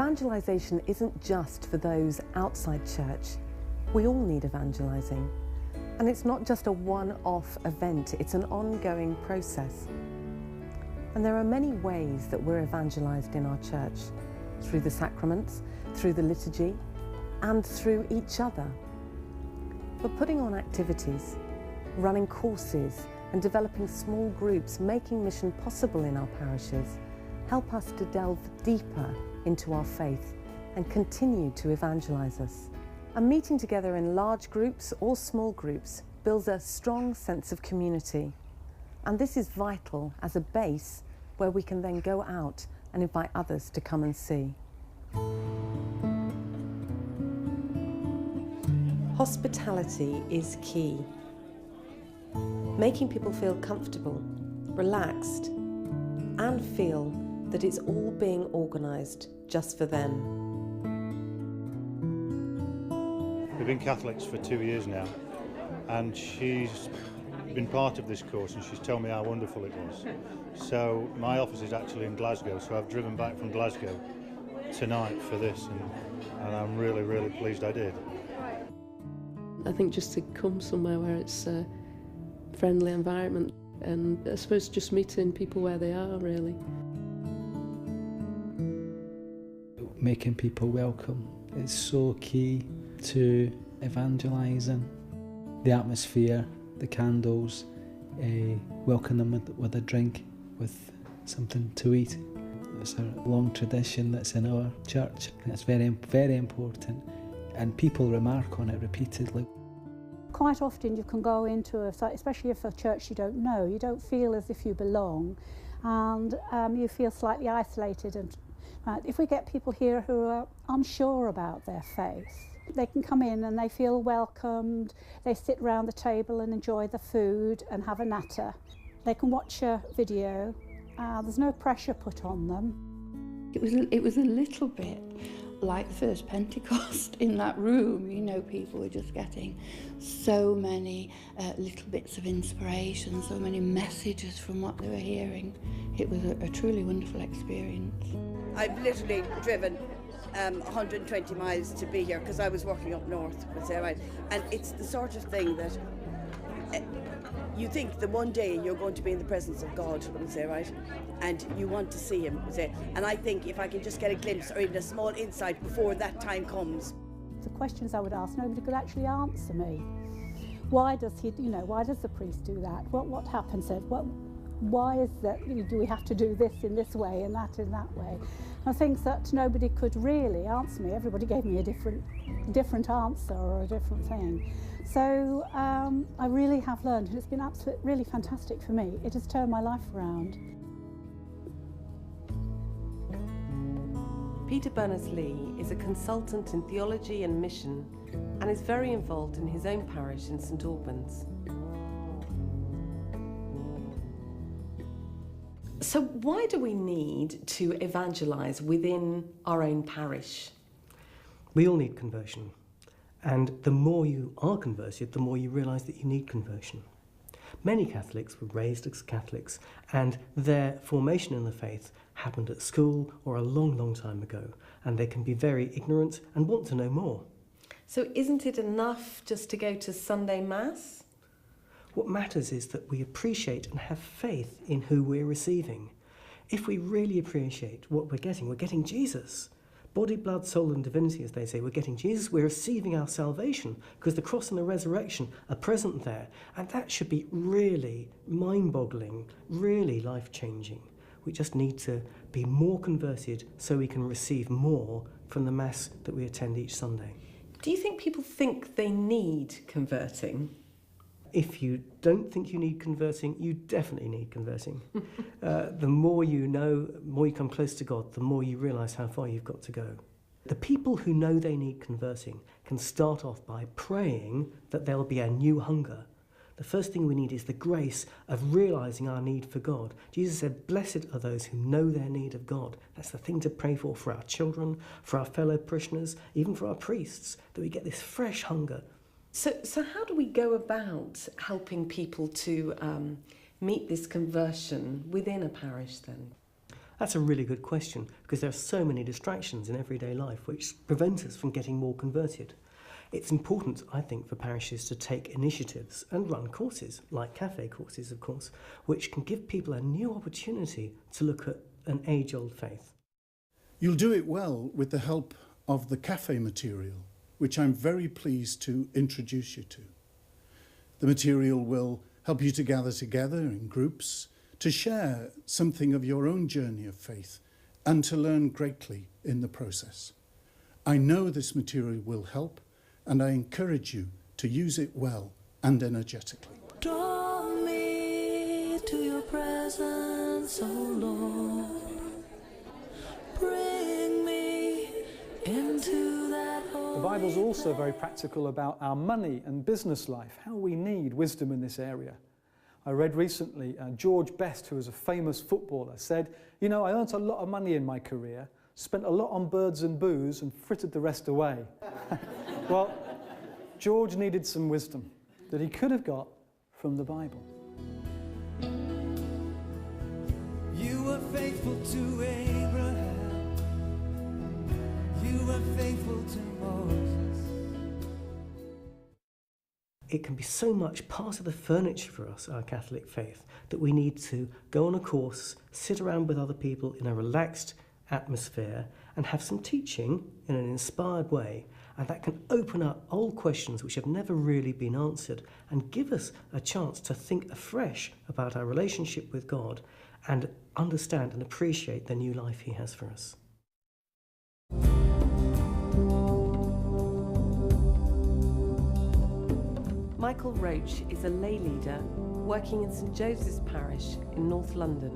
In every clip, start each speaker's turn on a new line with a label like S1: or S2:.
S1: Evangelisation isn't just for those outside church. We all need evangelising. And it's not just a one-off event, it's an ongoing process. And there are many ways that we're evangelised in our church, through the sacraments, through the liturgy, and through each other. We're putting on activities, running courses, and developing small groups, making mission possible in our parishes, help us to delve deeper into our faith and continue to evangelise us. And meeting together in large groups or small groups builds a strong sense of community. And this is vital as a base where we can then go out and invite others to come and see. Hospitality is key. Making people feel comfortable, relaxed, and feel that it's all being organised just for them.
S2: We've been Catholics for 2 years now, and she's been part of this course and she's told me how wonderful it was. So my office is actually in Glasgow, so I've driven back from Glasgow tonight for this, and I'm really, really pleased I did.
S3: I think just to come somewhere where it's a friendly environment, and I suppose just meeting people where they are, really.
S4: Making people welcome is so key to evangelising. The atmosphere, the candles, welcome them with a drink, with something to eat. It's a long tradition that's in our church. It's very, very important, and people remark on it repeatedly.
S5: Quite often you can go into a site, especially if a church you don't know, you don't feel as if you belong, and you feel slightly isolated. And if we get people here who are unsure about their faith, they can come in and they feel welcomed, they sit round the table and enjoy the food and have a natter. They can watch a video, there's no pressure put on them.
S6: It was a little bit like the first Pentecost in that room. You know, people were just getting so many little bits of inspiration, so many messages from what they were hearing. It was a truly wonderful experience.
S7: I've literally driven 120 miles to be here because I was working up north, and it's the sort of thing that you think that one day you're going to be in the presence of God, and you want to see him, and I think if I can just get a glimpse or even a small insight before that time comes.
S5: The questions I would ask, nobody could actually answer me. Why does why does the priest do that? What happens then? Why is that, do we have to do this in this way and that in that way? And things that nobody could really answer me. Everybody gave me a different answer or a different thing. So I really have learned, and it's been absolutely really fantastic for me. It has turned my life around.
S1: Peter Berners-Lee is a consultant in theology and mission and is very involved in his own parish in St Albans. So why do we need to evangelise within our own parish?
S8: We all need conversion, and the more you are converted, the more you realise that you need conversion. Many Catholics were raised as Catholics, and their formation in the faith happened at school or a long, long time ago, and they can be very ignorant and want to know more.
S1: So isn't it enough just to go to Sunday Mass?
S8: What matters is that we appreciate and have faith in who we're receiving. If we really appreciate what we're getting Jesus. Body, blood, soul and divinity, as they say, we're getting Jesus, we're receiving our salvation because the cross and the resurrection are present there. And that should be really mind-boggling, really life-changing. We just need to be more converted so we can receive more from the Mass that we attend each Sunday.
S1: Do you think people think they need converting?
S8: If you don't think you need converting, you definitely need converting. The more you know, the more you come close to God, the more you realise how far you've got to go. The people who know they need converting can start off by praying that there'll be a new hunger. The first thing we need is the grace of realising our need for God. Jesus said, blessed are those who know their need of God. That's the thing to pray for our children, for our fellow parishioners, even for our priests, that we get this fresh hunger.
S1: So how do we go about helping people to meet this conversion within a parish then?
S8: That's a really good question, because there are so many distractions in everyday life which prevent us from getting more converted. It's important, I think, for parishes to take initiatives and run courses, like cafe courses, of course, which can give people a new opportunity to look at an age-old faith.
S9: You'll do it well with the help of the cafe material, which I'm very pleased to introduce you to. The material will help you to gather together in groups, to share something of your own journey of faith, and to learn greatly in the process. I know this material will help, and I encourage you to use it well and energetically.
S10: Draw me to your presence, O Lord. Bring me into that home.
S11: The Bible's also very practical about our money and business life, how we need wisdom in this area. I read recently George Best, who was a famous footballer, said, "You know, I earned a lot of money in my career, spent a lot on birds and booze and frittered the rest away." Well, George needed some wisdom that he could have got from the Bible.
S10: You were faithful to Abraham. You were faithful to Moses.
S8: It can be so much part of the furniture for us, our Catholic faith, that we need to go on a course, sit around with other people in a relaxed atmosphere and have some teaching in an inspired way, and that can open up old questions which have never really been answered and give us a chance to think afresh about our relationship with God and understand and appreciate the new life He has for us.
S1: Michael Roach is a lay leader working in St Joseph's Parish in North London.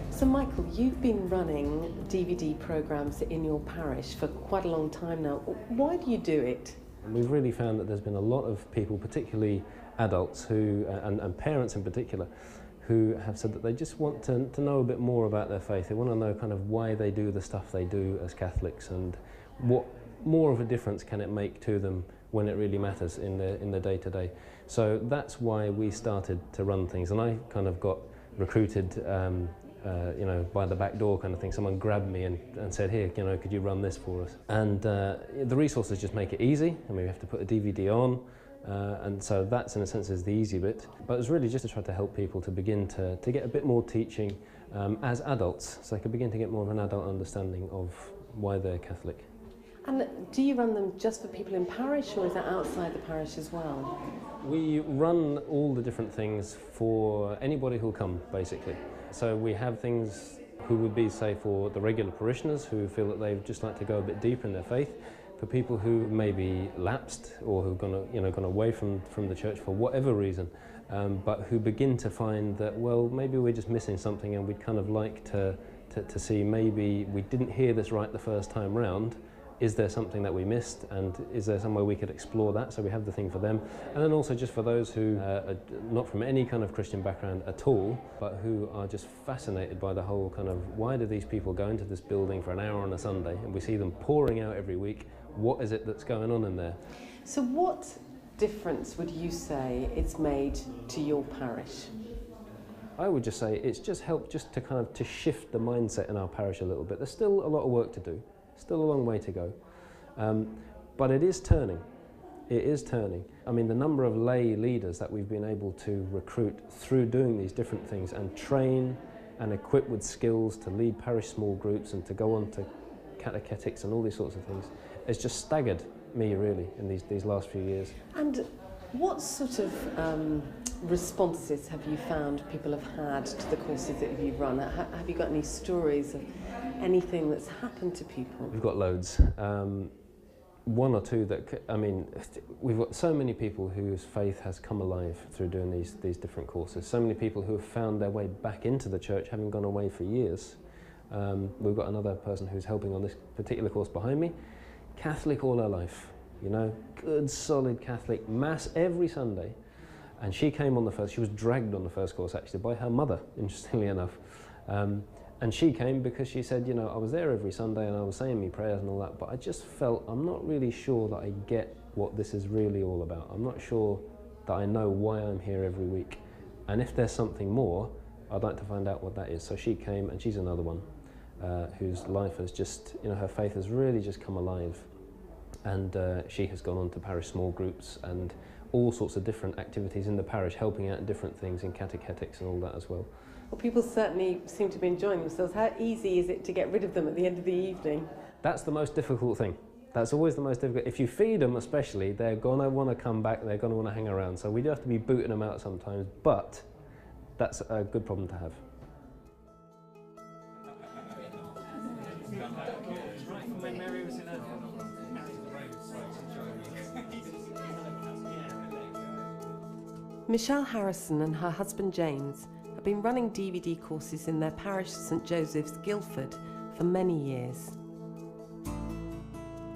S1: So Michael, you've been running DVD programmes in your parish for quite a long time now. Why do you do it?
S12: We've really found that there's been a lot of people, particularly adults who, and parents in particular, who have said that they just want to know a bit more about their faith. They want to know kind of why they do the stuff they do as Catholics and what more of a difference can it make to them when it really matters in the day-to-day. So that's why we started to run things, and I kind of got recruited you know, by the back door kind of thing. Someone grabbed me and said, "Here, you know, could you run this for us?" And the resources just make it easy. I mean, we have to put a DVD on, and so that's in a sense is the easy bit. But it's really just to try to help people to begin to get a bit more teaching as adults, so they can begin to get more of an adult understanding of why they're Catholic.
S1: And do you run them just for people in parish, or is that outside the parish as well?
S12: We run all the different things for anybody who'll come, basically. So we have things who would be, say, for the regular parishioners who feel that they'd just like to go a bit deeper in their faith, for people who may be lapsed or who've gone away from the church for whatever reason, but who begin to find that, well, maybe we're just missing something and we'd kind of like to see maybe we didn't hear this right the first time round. Is there something that we missed, and is there somewhere we could explore that? So we have the thing for them. And then also just for those who are not from any kind of Christian background at all, but who are just fascinated by the whole kind of, why do these people go into this building for an hour on a Sunday and we see them pouring out every week? What is it that's going on in there?
S1: So what difference would you say it's made to your parish?
S12: I would just say it's just helped just to kind of to shift the mindset in our parish a little bit. There's still a lot of work to do. Still a long way to go, but it is turning. It is turning. I mean, the number of lay leaders that we've been able to recruit through doing these different things and train and equip with skills to lead parish small groups and to go on to catechetics and all these sorts of things, has just staggered me really in these last few years.
S1: And what sort of responses have you found people have had to the courses that you've run? Have you got any stories of anything that's happened to people?
S12: We've got loads. One or two that, I mean, we've got so many people whose faith has come alive through doing these different courses. So many people who have found their way back into the church, having gone away for years. We've got another person who's helping on this particular course behind me. Catholic all her life, you know, good solid Catholic, Mass every Sunday. And she came on the first, she was dragged on the first course actually by her mother, interestingly enough. And she came because she said, you know, I was there every Sunday and I was saying me prayers and all that, but I just felt I'm not really sure that I get what this is really all about. I'm not sure that I know why I'm here every week. And if there's something more, I'd like to find out what that is. So she came, and she's another one whose life has just, her faith has really just come alive. And she has gone on to parish small groups and all sorts of different activities in the parish, helping out in different things in catechetics and all that as well.
S1: Well, people certainly seem to be enjoying themselves. How easy is it to get rid of them at the end of the evening?
S12: That's the most difficult thing. That's always the most difficult. If you feed them especially, they're going to want to come back, they're going to want to hang around. So we do have to be booting them out sometimes, but that's a good problem to have.
S1: Michelle Harrison and her husband James have been running DVD courses in their parish St Joseph's, Guildford, for many years.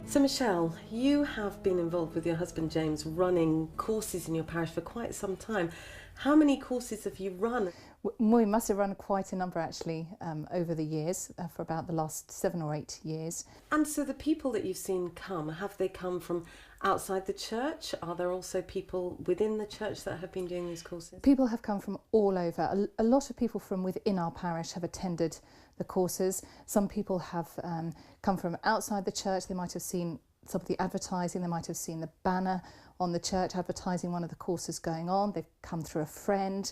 S1: So Michelle, you have been involved with your husband James running courses in your parish for quite some time. How many courses have you run?
S13: We must have run quite a number actually over the years, for about the last 7 or 8 years.
S1: And so the people that you've seen come, have they come from outside the church? Are there also people within the church that have been doing these courses?
S13: People have come from all over. A lot of people from within our parish have attended the courses. Some people have come from outside the church. They might have seen some of the advertising, they might have seen the banner on the church advertising one of the courses going on. They've come through a friend.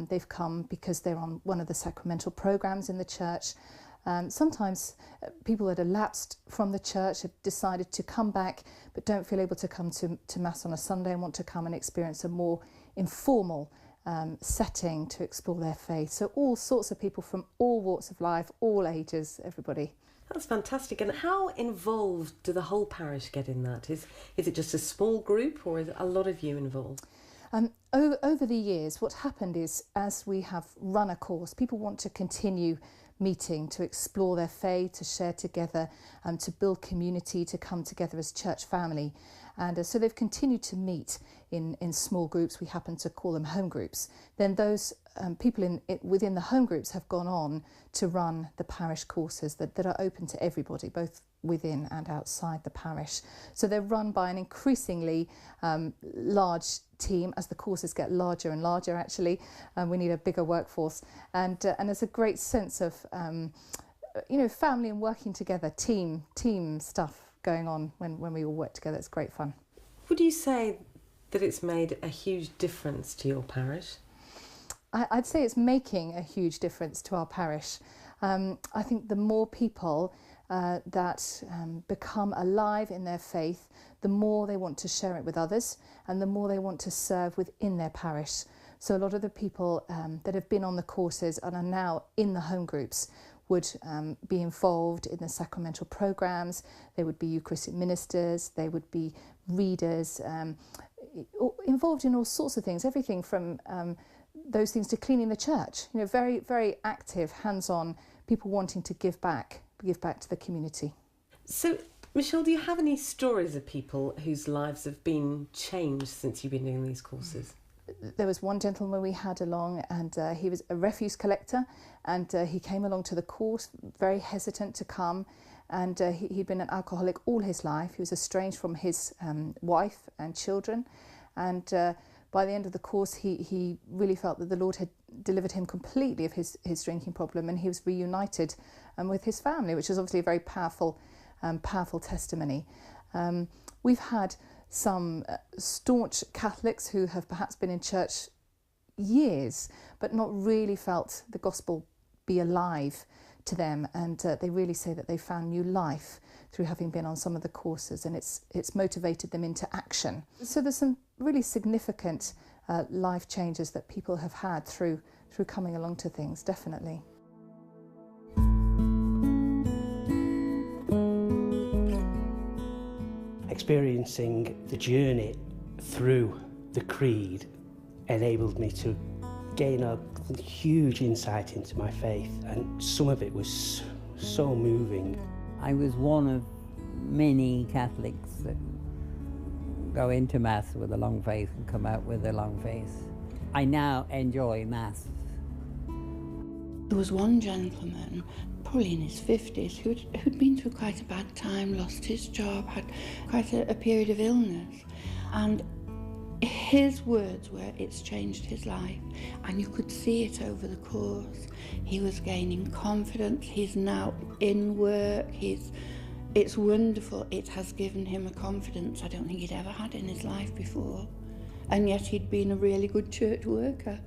S13: They've come because they're on one of the sacramental programs in the church. Sometimes people that are lapsed from the church have decided to come back but don't feel able to come to Mass on a Sunday and want to come and experience a more informal setting to explore their faith. So all sorts of people from all walks of life, all ages, everybody.
S1: That's fantastic. And how involved do the whole parish get in that? Is it just a small group, or is a lot of you involved?
S13: Over the years, what happened is, as we have run a course, people want to continue meeting, to explore their faith, to share together, to build community, to come together as church family. And so they've continued to meet in small groups. We happen to call them home groups. Then those people within the home groups have gone on to run the parish courses that are open to everybody, both within and outside the parish. So they're run by an increasingly large team. As the courses get larger and larger, actually, we need a bigger workforce. And there's a great sense of family and working together, team stuff going on when we all work together. It's great fun.
S1: Would you say that it's made a huge difference to your parish?
S13: I'd say it's making a huge difference to our parish. I think the more people that become alive in their faith, the more they want to share it with others and the more they want to serve within their parish. So a lot of the people that have been on the courses and are now in the home groups would be involved in the sacramental programs. They would be Eucharistic ministers, they would be readers, involved in all sorts of things, everything from those things to cleaning the church. Very, very active, hands-on, people wanting to give back to the community.
S1: So, Michelle, do you have any stories of people whose lives have been changed since you've been doing these courses?
S13: There was one gentleman we had along, and he was a refuse collector, and he came along to the course, very hesitant to come, and he'd been an alcoholic all his life. He was estranged from his wife and children, and by the end of the course he really felt that the Lord had delivered him completely of his drinking problem, and he was reunited with his family, which is obviously a very powerful testimony. We've had some staunch Catholics who have perhaps been in church years but not really felt the gospel be alive to them, and they really say that they found new life through having been on some of the courses, and it's motivated them into action. So there's some really significant life changes that people have had through coming along to things, definitely.
S14: Experiencing the journey through the creed enabled me to gain a huge insight into my faith, and some of it was so moving.
S15: I was one of many Catholics that go into Mass with a long face and come out with a long face. I now enjoy Mass.
S6: There was one gentleman, probably in his 50s, who'd been through quite a bad time, lost his job, had quite a period of illness. And his words were, it's changed his life, and you could see it over the course. He was gaining confidence, he's now in work, it's wonderful. It has given him a confidence I don't think he'd ever had in his life before, and yet he'd been a really good church worker.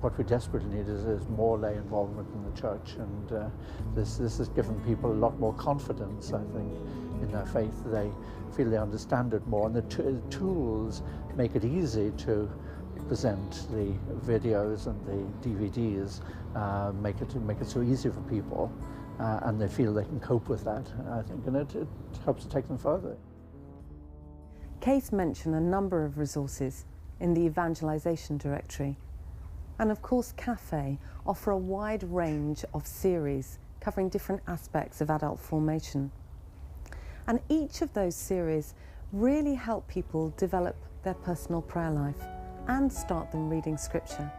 S16: What we desperately need is more lay involvement in the church, and this has given people a lot more confidence, I think, in their faith. They feel they understand it more, and the tools make it easy to present the videos and the DVDs, make it so easy for people, and they feel they can cope with that, I think, and it helps to take them further.
S1: Kay's mentioned a number of resources in the Evangelisation directory. And of course, Cafe offer a wide range of series covering different aspects of adult formation. And each of those series really help people develop their personal prayer life and start them reading scripture.